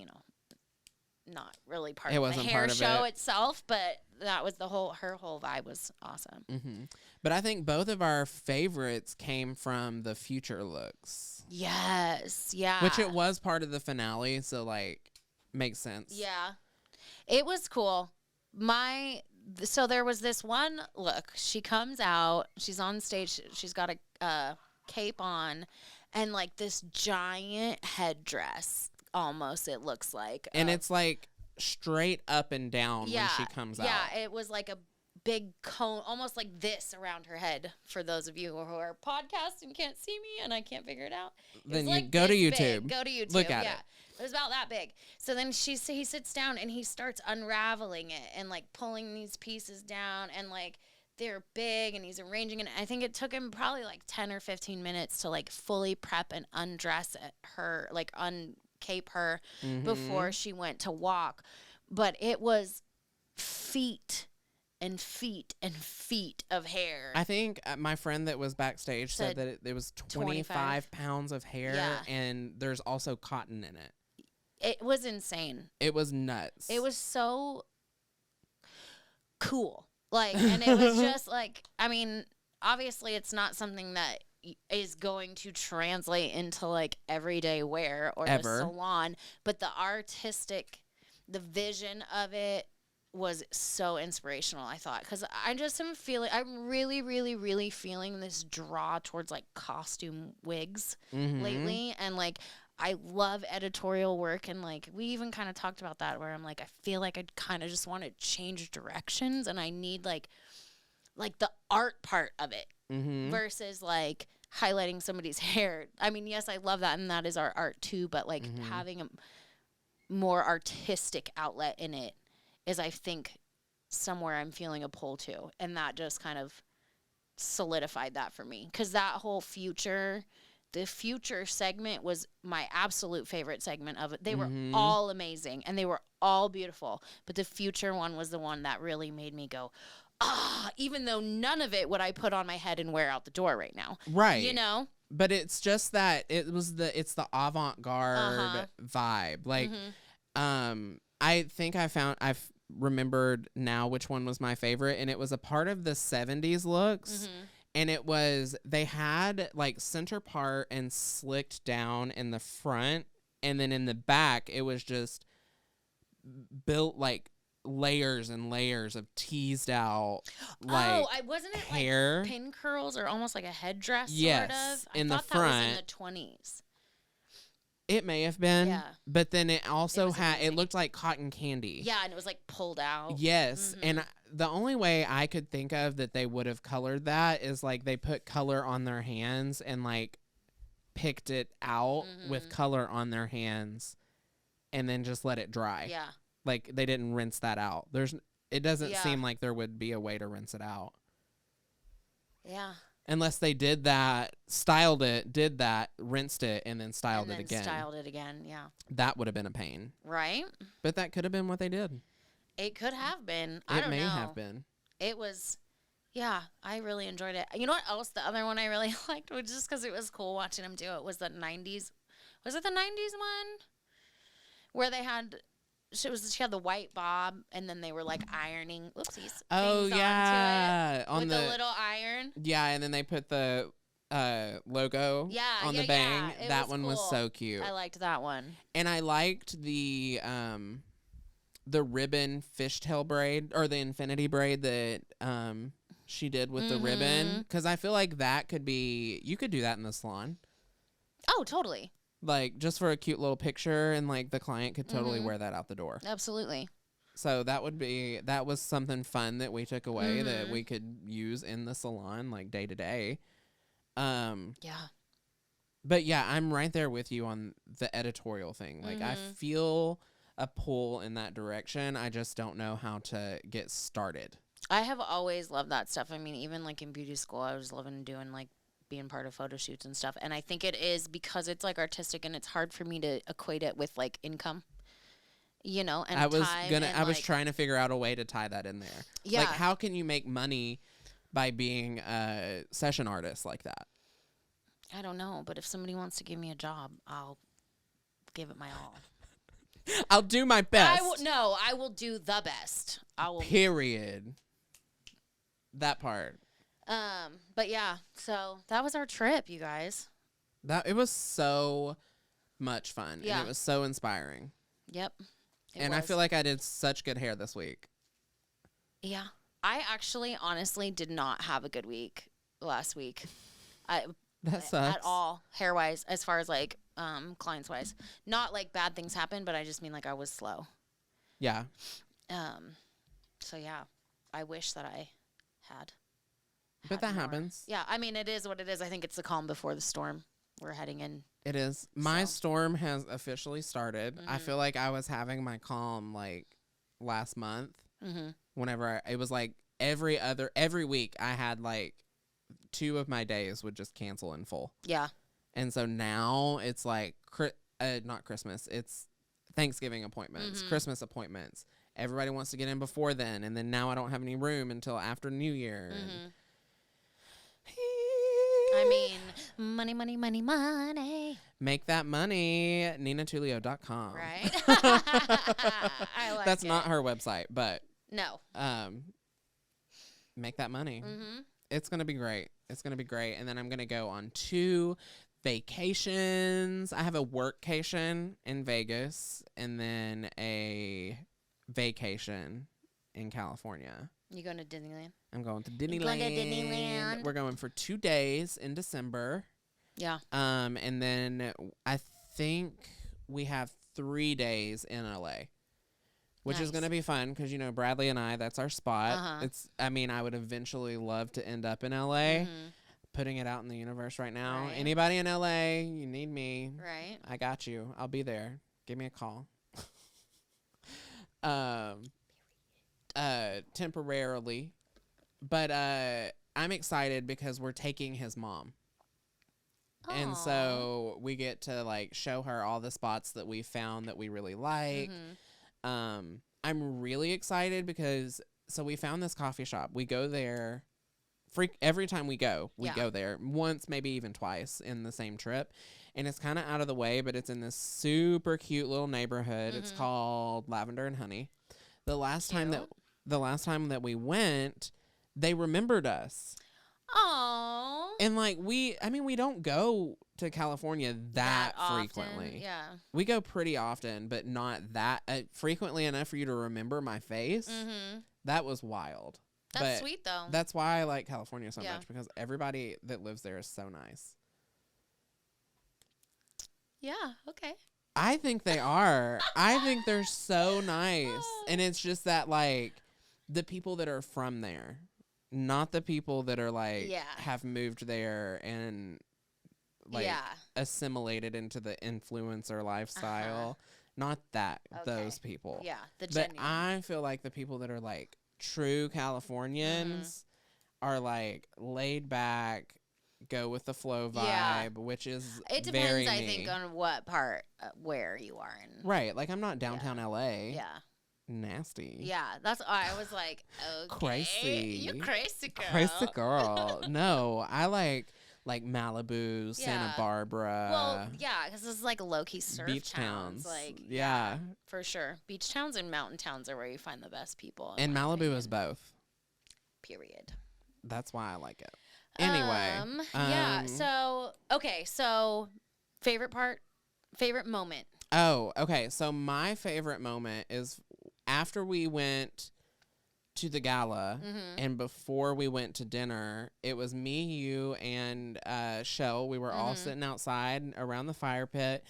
not really part of the hair show itself, but that was her whole vibe was awesome. But I think both of our favorites came from the future looks. Yes, yeah. Which it was part of the finale, so makes sense. Yeah. It was cool. So there was this one look. She comes out, she's on stage, she's got a cape on and this giant headdress. Almost, it looks like. And it's straight up and down when she comes out. Yeah, it was a big cone, almost like this around her head. For those of you who are podcasting and can't see me and I can't figure it out. Then you go to YouTube. Big. Go to YouTube. Look at it. It was about that big. So then he sits down and he starts unraveling it and pulling these pieces down and they're big and he's arranging it. I think it took him probably 10 or 15 minutes to fully prep and undress her, uncape her before she went to walk. But it was feet and feet and feet of hair. I think my friend that was backstage said that it was 25 pounds of hair and there's also cotton in it. It was insane. It was nuts. It was so cool. And it was just obviously it's not something that is going to translate into everyday wear or the salon, but the vision of it was so inspirational, I thought, because I'm really, really, really feeling this draw towards costume wigs lately, and I love editorial work, and we even kind of talked about that where I'm I feel I kind of just want to change directions, and I need the art part of it versus highlighting somebody's hair. I mean, yes, I love that, and that is our art too, but having a more artistic outlet in it is, I think, somewhere I'm feeling a pull to. And that just kind of solidified that for me. Because that whole the future segment was my absolute favorite segment of it. They were all amazing and they were all beautiful. But the future one was the one that really made me go, even though none of it would I put on my head and wear out the door right now. Right. You know? But it's just that it's the avant-garde vibe. Like, I think I've remembered now which one was my favorite, and it was a part of the 70s looks. And they had like center part and slicked down in the front, and then in the back it was just built like layers and layers of teased out wasn't it hair, like pin curls or almost like a headdress? Yes, sort of. in the thought front. That was in the 20s. It may have been, yeah. But then it also amazing. It looked like cotton candy. Yeah, and it was like pulled out. Yes, and the only way I could think of that they would have colored that is like they put color on their hands and like picked it out with color on their hands and then just let it dry. Yeah. Like they didn't rinse that out. It doesn't seem like there would be a way to rinse it out. Yeah. Unless they did that, rinsed it, and then styled it again. Yeah. That would have been a pain. Right? But that could have been what they did. It could have been. I don't know. It may have been. It was, yeah, I really enjoyed it. You know what else? The other one I really liked was just because it was cool watching them do it was the 90s. Was it the 90s one? Where they had... She had the white bob, and then they were like ironing. Oopsies. Oh yeah, onto it with the little iron. Yeah, and then they put the logo on the bang. Yeah. That one was so cute. I liked that one, and I liked the ribbon fishtail braid or the infinity braid that she did with the ribbon, because I feel like you could do that in the salon. Oh, totally. Like, just for a cute little picture, and, like, the client could totally wear that out the door. Absolutely. So that was something fun that we took away that we could use in the salon, like, day to day. Yeah. But, yeah, I'm right there with you on the editorial thing. Like, I feel a pull in that direction. I just don't know how to get started. I have always loved that stuff. I mean, even, like, in beauty school, I was loving doing, like, being part of photo shoots and stuff. And I think it is because it's like artistic and it's hard for me to equate it with like income, you know, and I was trying to figure out a way to tie that in there. Yeah. Like, how can you make money by being a session artist like that? I don't know, but if somebody wants to give me a job, I'll give it my all. I'll do my best. I will do the best. Period. That part. But yeah, so that was our trip, you guys. It was so much fun. Yeah. And it was so inspiring. Yep. I feel like I did such good hair this week. Yeah. I actually honestly did not have a good week last week. That sucks. At all, hair wise, as far as like clients wise. Not like bad things happened, but I just mean like I was slow. Yeah. So yeah. I wish that I had. But that happens. Yeah, I mean, it is what it is. I think it's the calm before the storm we're heading in. It is. My storm has officially started. I feel like I was having my calm like last month. Whenever it was like every week I had like 2 of my days would just cancel in full. Yeah. And so now it's like not Christmas. It's Thanksgiving appointments, Christmas appointments. Everybody wants to get in before then, and then now I don't have any room until after New Year. I mean, money, money, money, money. Make that money, ninatulio.com. Right? I like That's not her website, but no. Make that money. It's going to be great. It's going to be great. And then I'm going to go on 2 vacations. I have a workcation in Vegas and then a vacation in California. You going to Disneyland? I'm going to Disneyland. We're going for 2 days in December. Yeah. And then I think we have 3 days in LA, which is going to be fun because, you know, Bradley and I, that's our spot. I would eventually love to end up in LA. Putting it out in the universe right now. Right. Anybody in LA, you need me. Right. I got you. I'll be there. Give me a call. temporarily. But I'm excited because we're taking his mom. Aww. And so we get to like show her all the spots that we found that we really like. I'm really excited because so we found this coffee shop. We go there every time we go there once, maybe even twice in the same trip. And it's kind of out of the way, but it's in this super cute little neighborhood. It's called Lavender and Honey. The last time that we went, they remembered us. Oh. And like we don't go to California that frequently. Often. Yeah. We go pretty often, but not that frequently enough for you to remember my face. That was wild. That's sweet though. That's why I like California so much, because everybody that lives there is so nice. Yeah, okay. I think they are. I think they're so nice. And it's just that like the people that are from there, not the people that are like have moved there and like assimilated into the influencer lifestyle. Not that those people. Yeah, the but I feel like the people that are like true Californians are like laid back, go with the flow vibe, which is it depends. Very I me. think on what part where you are in. Right, like I'm not downtown LA. Yeah. Nasty. Yeah, that's I was like, okay, crazy. you crazy girl. Crazy girl. No, I like Malibu, Santa Barbara. Well, yeah, because it's like low-key surf beach towns. Like, yeah, for sure. Beach towns and mountain towns are where you find the best people. And Malibu is both. Period. That's why I like it. Anyway. Yeah, so favorite moment. Oh, okay. So my favorite moment is after we went to the gala and before we went to dinner, it was me, you, and Shell. We were all sitting outside around the fire pit,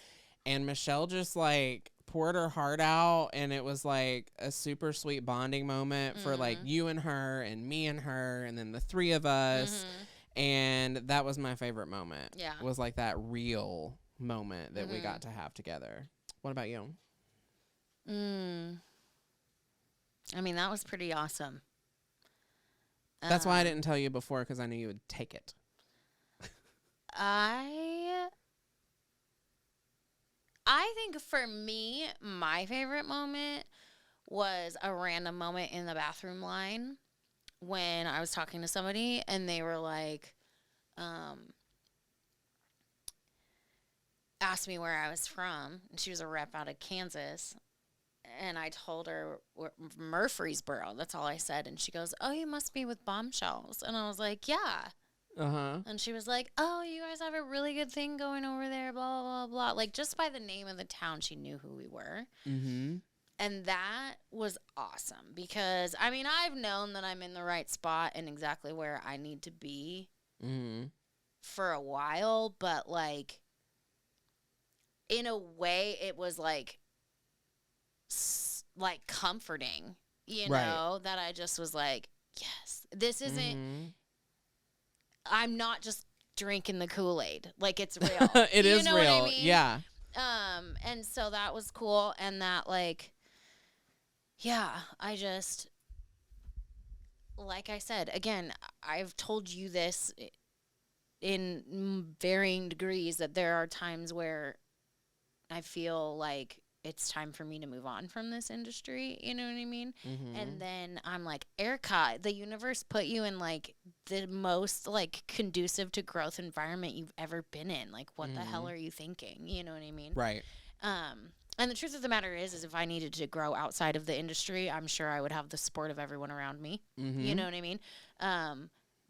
and Michelle just like poured her heart out, and it was like a super sweet bonding moment for like you and her and me and her and then the three of us. And that was my favorite moment. Yeah. It was like that real moment that we got to have together. What about you? I mean, that was pretty awesome. That's why I didn't tell you before, because I knew you would take it. I think for me, my favorite moment was a random moment in the bathroom line when I was talking to somebody and they were like, asked me where I was from, and she was a rep out of Kansas. And I told her Murfreesboro. That's all I said. And she goes, "Oh, you must be with Bombshells." And I was like, "Yeah." And she was like, "Oh, you guys have a really good thing going over there, blah, blah, blah." Like, just by the name of the town, she knew who we were. And that was awesome because, I mean, I've known that I'm in the right spot and exactly where I need to be for a while. But, like, in a way, it was, like comforting, you know, that I just was like, yes, this isn't, I'm not just drinking the Kool-Aid. Like, it's real. It is real. I mean? Yeah. And so that was cool. And that, like, yeah, I just, like I said, again, I've told you this in varying degrees that there are times where I feel like it's time for me to move on from this industry, you know what I mean? And then I'm like, Ericka, the universe put you in, like, the most, like, conducive to growth environment you've ever been in. Like, what the hell are you thinking? You know what I mean? Right. And the truth of the matter is if I needed to grow outside of the industry, I'm sure I would have the support of everyone around me. You know what I mean?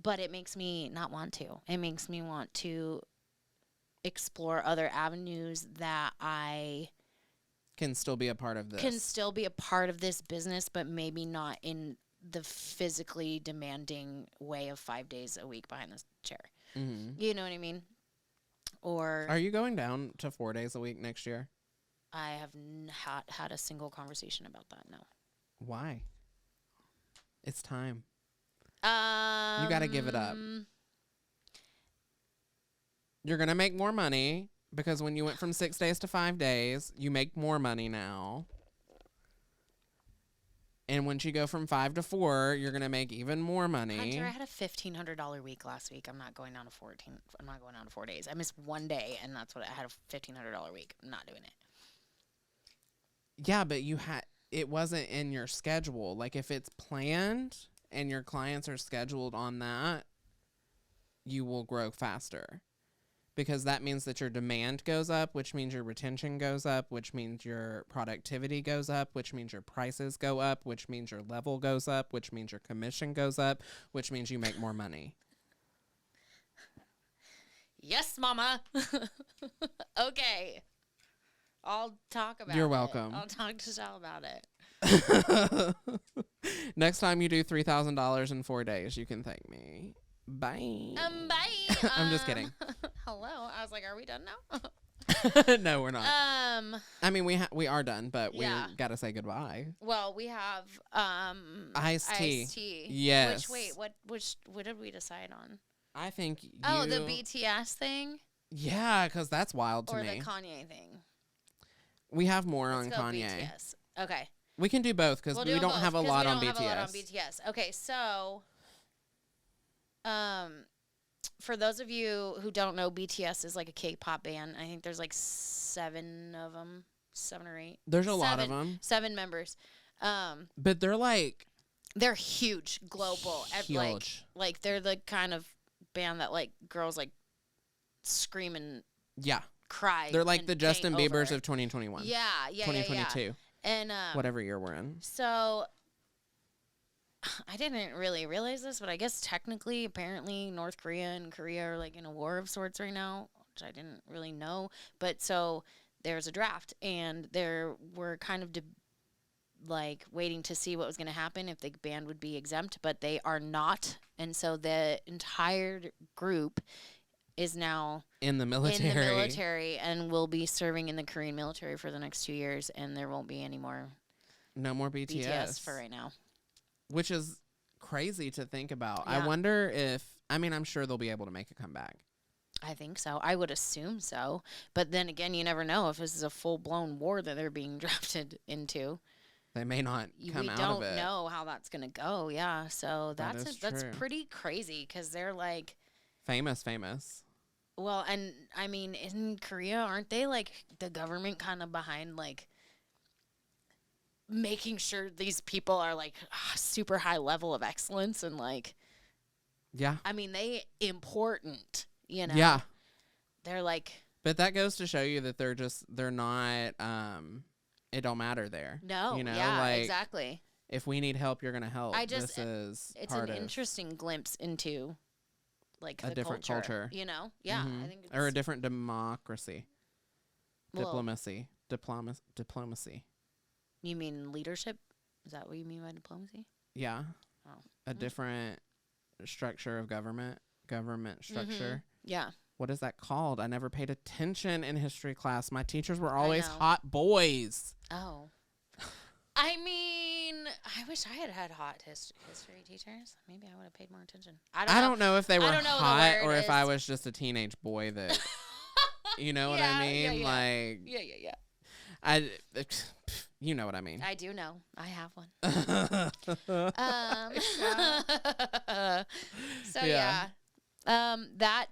But it makes me not want to. It makes me want to explore other avenues that I can still be a part of this. Can still be a part of this business, but maybe not in the physically demanding way of 5 days a week behind this chair. You know what I mean? Or are you going down to 4 days a week next year? I have not had a single conversation about that. No. Why? It's time. You got to give it up. You're going to make more money. Because when you went from 6 days to 5 days, you make more money now. And once you go from 5 to 4, you're going to make even more money. Hunter, I had a $1,500 week last week. I'm not going down to 14. I'm not going down to 4 days. I missed one day, and that's what I had, a $1,500 week. I'm not doing it. Yeah, but it wasn't in your schedule. Like, if it's planned and your clients are scheduled on that, you will grow faster. Because that means that your demand goes up, which means your retention goes up, which means your productivity goes up, which means your prices go up, which means your level goes up, which means your commission goes up, which means you make more money. Yes, mama. Okay. I'll talk about it. You're welcome. I'll talk to Sal about it. Next time you do $3,000 in 4 days, you can thank me. Bye. Bye. I'm just kidding. Hello. I was like, are we done now? No, we're not. I mean, we are done, but we got to say goodbye. Well, we have iced tea. Iced tea. Yes. What did we decide on? I think you... Oh, the BTS thing? Yeah, because that's wild to me. Or the Kanye thing. We have more Let's on go Kanye. BTS. Okay. We can do both because we don't have a lot on BTS. Okay, so for those of you who don't know, BTS is like a K-pop band. I think there's like 7 of them, 7 or 8. There's a lot of them. 7 members. But they're huge, global. Huge. Like they're the kind of band that like girls like scream and cry. They're like the Justin Biebers of 2021. Yeah, 2022. Yeah. And whatever year we're in. So I didn't really realize this, but I guess technically, apparently, North Korea and Korea are like in a war of sorts right now, which I didn't really know. But so there's a draft, and we're kind of waiting to see what was going to happen if the band would be exempt, but they are not. And so the entire group is now in the military and will be serving in the Korean military for the next 2 years, and there won't be any more. No more BTS for right now. Which is crazy to think about. Yeah. I wonder I'm sure they'll be able to make a comeback. I think so. I would assume so. But then again, you never know if this is a full-blown war that they're being drafted into. They may not come out of it. We don't know how that's going to go. Yeah. So that's pretty crazy because they're like famous. Well, and I mean, in Korea, aren't they like the government kind of behind like making sure these people are like super high level of excellence and like, I mean, they important, you know? Yeah. They're like, but that goes to show you that they're not, it don't matter there. No. You know, yeah, like, exactly. If we need help, you're going to help. It's an interesting glimpse into like a different culture, you know? Yeah. Mm-hmm. I think or a different democracy. Well, Diplomacy. You mean leadership? Is that what you mean by diplomacy? Yeah. Oh. A different structure of government structure. Mm-hmm. Yeah. What is that called? I never paid attention in history class. My teachers were always hot boys. Oh. I mean, I wish I had hot history teachers. Maybe I would have paid more attention. I don't know if they were hot or if I was just a teenage boy that, you know what I mean? Yeah. Like, yeah. You know what I mean. I do know. I have one. That's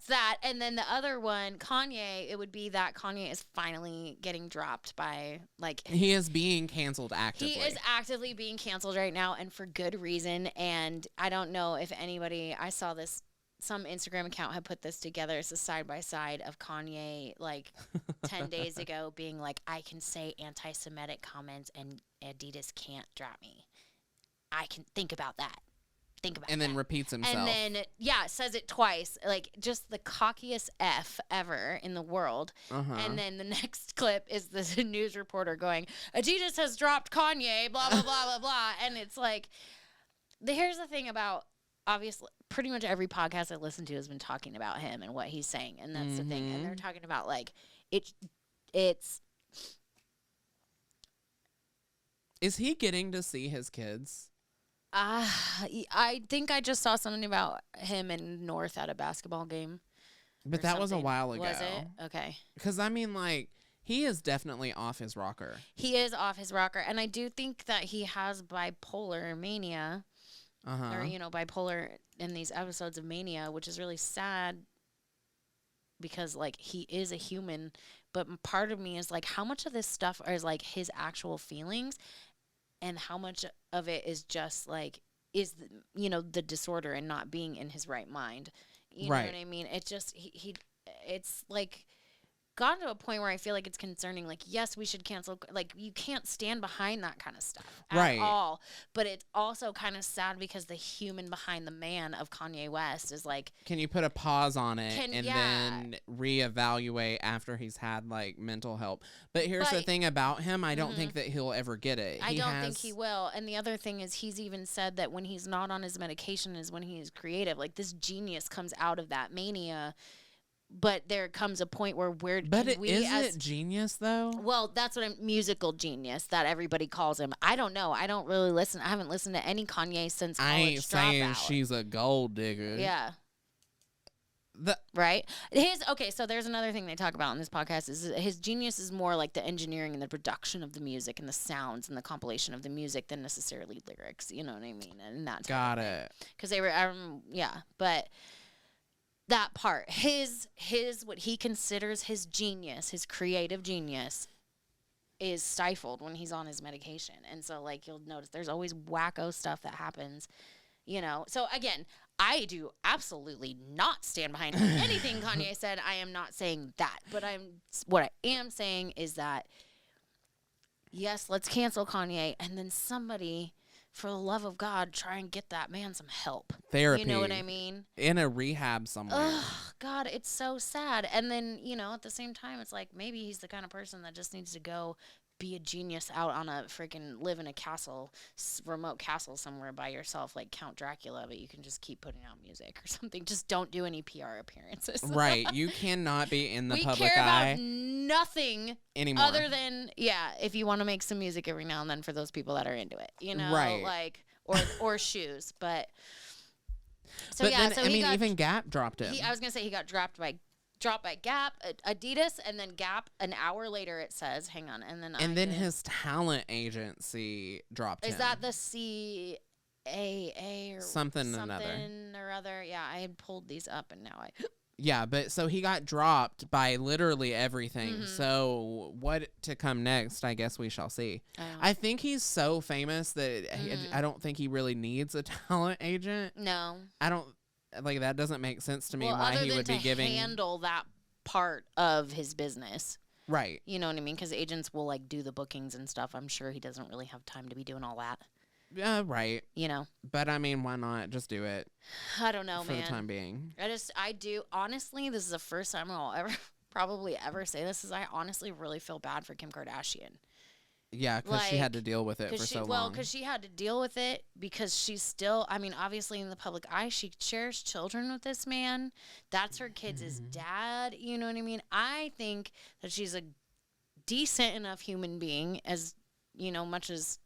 that. And then the other one, Kanye, it would be that Kanye is finally getting dropped by, like... He is being canceled actively. He is actively being canceled right now, and for good reason. And I don't know if anybody... I saw this... Some Instagram account had put this together. It's a side-by-side of Kanye, like, 10 days ago being like, I can say anti-Semitic comments and Adidas can't drop me. I can think about that. And then repeats himself. And then, says it twice. Like, just the cockiest F ever in the world. Uh-huh. And then the next clip is this news reporter going, Adidas has dropped Kanye, blah, blah, blah, blah, blah. And it's like, here's the thing about, obviously, pretty much every podcast I listen to has been talking about him and what he's saying. And that's the thing. And they're talking about, like, it's... Is he getting to see his kids? I think I just saw something about him and North at a basketball game. But that was a while ago. Was it? Okay. Because, I mean, like, He is definitely off his rocker. He is off his rocker. And I do think that he has bipolar mania. Or, you know, bipolar in these episodes of Mania, which is really sad because, like, he is a human. But part of me is, like, how much of this stuff is, like, his actual feelings and how much of it is just, like, is, you know, the disorder and not being in his right mind. You know what I mean? It just, it's, like, gotten to a point where I feel like it's concerning. Like, yes, we should cancel. Like, you can't stand behind that kind of stuff at all. But it's also kind of sad because the human behind the man of Kanye West is like, can you put a pause on it and then reevaluate after he's had like mental help? But here's the thing about him. I don't think that he'll ever get it. I don't think he will. And the other thing is he's even said that when he's not on his medication is when he is creative. Like, this genius comes out of that mania. But there comes a point where it genius though? Well, that's what musical genius that everybody calls him. I don't know. I don't really listen. I haven't listened to any Kanye since College Dropout. I ain't saying she's a gold digger. Yeah. Right? So there's another thing they talk about in this podcast is his genius is more like the engineering and the production of the music and the sounds and the compilation of the music than necessarily lyrics. You know what I mean? And that's got it. Because they were, but that part, his what he considers his genius, his creative genius, is stifled when he's on his medication. And so, like, you'll notice there's always wacko stuff that happens, you know. So again, I do absolutely not stand behind anything Kanye said. I am not saying that, but what I am saying is that yes, let's cancel Kanye, and then somebody, for the love of God, try and get that man some help. Therapy. You know what I mean? In a rehab somewhere. Oh, God, it's so sad. And then, you know, at the same time, it's like maybe he's the kind of person that just needs to go be a genius out on a freaking live in a castle, remote castle somewhere by yourself, like Count Dracula, but you can just keep putting out music or something. Just don't do any PR appearances. Right. You cannot be in the public eye. We care about nothing anymore. Other than, if you want to make some music every now and then for those people that are into it, you know, like, or shoes. But, so even Gap dropped him. I was going to say he got dropped by Gap, Adidas, and then Gap an hour later it says, hang on, and then his talent agency dropped him. Is that the CAA or something or other? Yeah, I had pulled these up and now I... Yeah, but so he got dropped by literally everything. Mm-hmm. So what to come next, I guess we shall see. I think he's so famous that I don't think he really needs a talent agent. No. I don't... Like, that doesn't make sense to me why he would be giving... handle that part of his business. Right. You know what I mean? Because agents will, like, do the bookings and stuff. I'm sure he doesn't really have time to be doing all that. Yeah, right. You know? But, I mean, why not just do it? I don't know, man. For the time being. I do. Honestly, this is the first time I'll probably ever say this, is I honestly really feel bad for Kim Kardashian. Yeah, because she had to deal with it for so long. Well, because she had to deal with it because she's still, I mean, obviously in the public eye, she shares children with this man. That's her kids' dad. You know what I mean? I think that she's a decent enough human being, as, you know, much as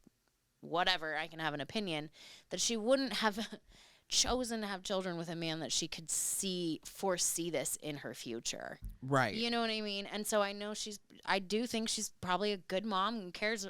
whatever, I can have an opinion, that she wouldn't have chosen to have children with a man that she could foresee this in her future. Right. You know what I mean? And so I do think she's probably a good mom who cares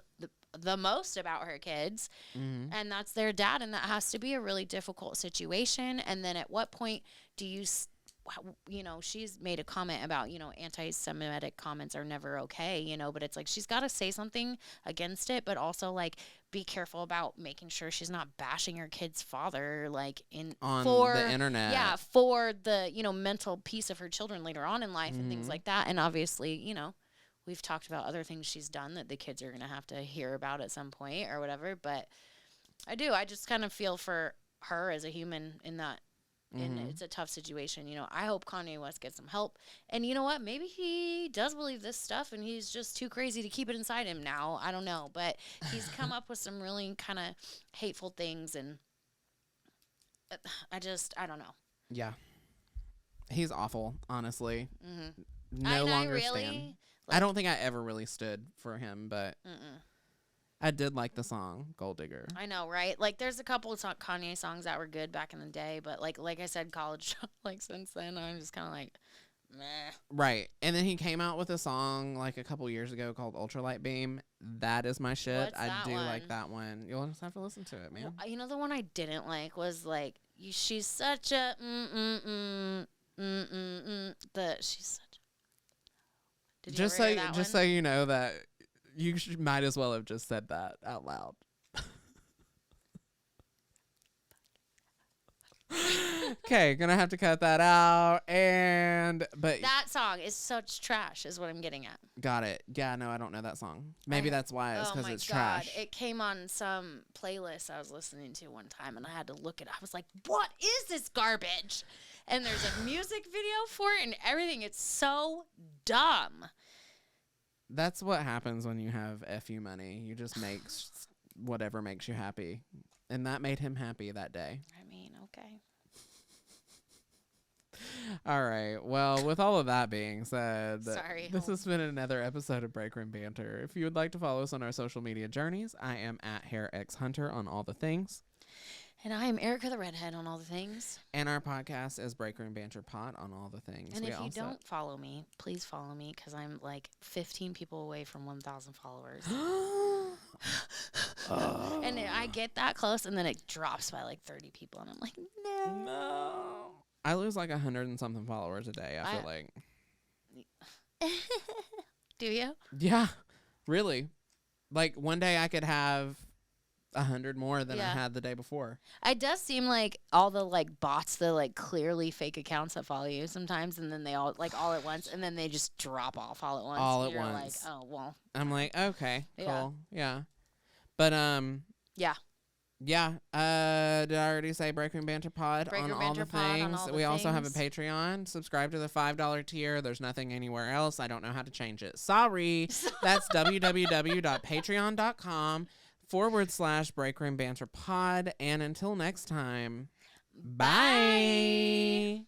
the most about her kids. Mm-hmm. And that's their dad. And that has to be a really difficult situation. And then at what point do you know, she's made a comment about, you know, anti-Semitic comments are never okay, you know, but it's like she's got to say something against it, but also, like, be careful about making sure she's not bashing her kid's father, like, on the internet. Yeah, for the, you know, mental peace of her children later on in life and things like that. And obviously, you know, we've talked about other things she's done that the kids are going to have to hear about at some point or whatever. But I just kind of feel for her as a human in that. And it's a tough situation. You know, I hope Kanye West gets some help. And you know what? Maybe he does believe this stuff and he's just too crazy to keep it inside him now. I don't know. But he's come up with some really kind of hateful things. And I don't know. Yeah. He's awful, honestly. Mm-hmm. No longer stand. I don't think I ever really stood for him, but... I did like the song Gold Digger. I know, right? Like, there's a couple of Kanye songs that were good back in the day, but like I said, college, like, since then, I'm just kind of like, meh. Right. And then he came out with a song like a couple years ago called Ultralight Beam. That is my shit. What's I that do one? like that one. You'll just have to listen to it, man. Well, you know, the one I didn't like was like, she's such a she's such. Did you ever hear that Just one? so you know that you might as well have just said that out loud. Okay, gonna have to cut that out. But That song is such trash, is what I'm getting at. got it. Yeah, no, I don't know that song. Maybe that's why. It's because it's God. trash. It came on some playlist I was listening to one time, and I had to look it up. I was like, what is this garbage? And there's a music video for it and everything. It's so dumb. That's what happens when you have FU money. You just make whatever makes you happy. And that made him happy that day. I mean, okay. All right. Well, with all of that being said, Sorry. This has been another episode of Break Room Banter. If you would like to follow us on our social media journeys, I am at HairXHunter on all the things. And I am Ericka the Redhead on all the things. And our podcast is Break Room Banter Pod on all the things. And if you don't follow me, please follow me, because I'm like 15 people away from 1,000 followers. And I get that close, and then it drops by like 30 people, and I'm like, no. I lose like 100 and something followers a day, I feel like. Do you? Yeah, really. Like one day I could have 100 more than I had the day before. It does seem like all the like bots, the like clearly fake accounts that follow you sometimes, and then they all like all at once, and then they just drop off all at once. All at You're once. Like, oh well. I'm like, okay, cool, yeah. But yeah. Did I already say Break Room Banter Pod on all the things? We also have a Patreon. Subscribe to the $5 tier. There's nothing anywhere else. I don't know how to change it. Sorry. That's www.patreon.com/Break Room Banter Pod. And until next time, bye.